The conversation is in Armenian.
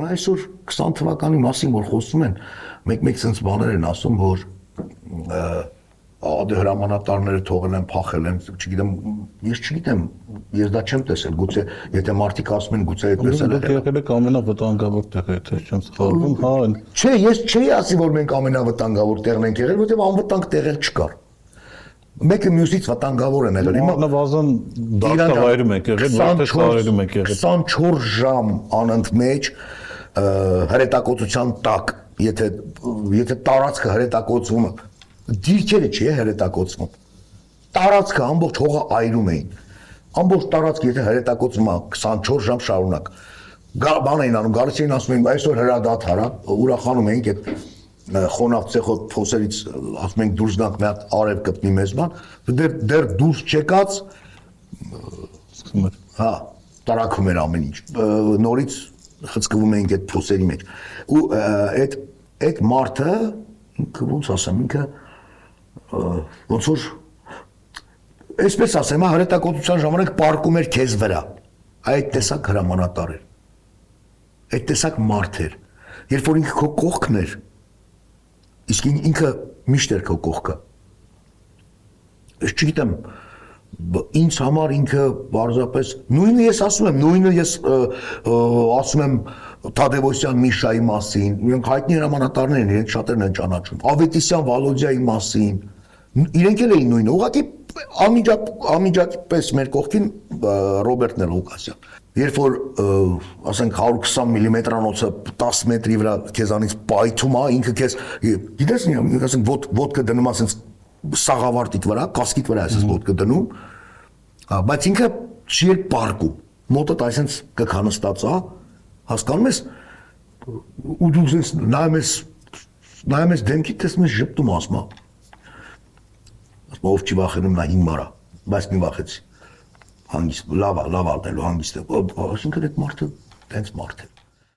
այսօր 20 թվականի մասին որ խոսում են, մեկ-մեկ sense բաներ են ասում, որ դե հրամանատարները թողել են, փախել են, չգիտեմ, ես չգիտեմ, ես դա չեմ տեսել, գուցե եթե մարդիկ ասում են, գուցե այդպես էլ է։ Եղել եք ամենավտանգավոր տեղը, եթե չեմ սխալվում, հա։ Չէ, ես չէի ասի, որ մենք ամենավտանգավոր տեղն ենք եղել, որովհետև անվտանգ տեղ էլ չկար։ Մեկը մյուսից վտանգավոր են եղել։ Նվազան դաշտավայրում եք եղել, որտեղ սարերում եք եղել։ 24 ժամ անընդմեջ հրետակոծության տակ, եթե տարածքը հրետակոծվում է, դիրքերը չի հրետակոծվում։ Տարածքը ամբողջ հողը այրում էին։ Ամբողջ տարածքը եթե հրետակոծվում է 24 ժամ շարունակ։ Բան էին անում, գալիս էին ասում էին, այսօր հրադադար արա, ուրախանում էինք այդ խոնավ ցեխոտ փոսերից ասում ենք դուրս գանք մի հատ արև կպնի մեզ բան, դեռ դուրս չեկած հա տարակում էր ամեն ինչ, նորից խցկվում էինք այդ փոսերի մեջ ու այդ մարդը ինքը ոնց ասեմ, ինքը ոնց որ այսպես ասեմ, հրետակոծության ժամանակ պարկում էր քեզ վրա, այդ տեսակ հրամանատար էր, այդ տեսակ մարդ էր, երբ որ ինքը քո կողքն էր, իսկ ինքը միշտ էր քո կողքը։ Ես չգիտեմ, ինձ համար ինքը բարձրապես նույնը ես ասում եմ Թադևոսյան Միշայի մասին, իրենք հայտնի հրամանատարներ են, իրենք շատերն են ճանաչում, Ավետիսյան Վալոդիայի մասին, իրենք էլ էին նույնը, ուղղակի անմիջապես մեր կողքին Ռոբերտ Լուկասյան։ Երբ որ ասենք 120 մմ-անոցը 10 մետրի վրա քեզանից պայթում է, ինքը քեզ գիտես, ասենք ոտկը դնում ասենց սաղավարտիք վրա, կասկիտ վրա ասես ոտկը դնում, բայց ինքը չի էլ պարկում, մոտդ այսենց կքանստած է, հասկանում ես, ու դու ասես նայում ես դեմքի տեսնում ես ժպտում ասում է, ով չի վախենում նա հիմար է, բայց մի վախեցի, հանգիստ, լավ ալնելու հանգիստ է, այսինքն այդ մարդը տենց մարդ է։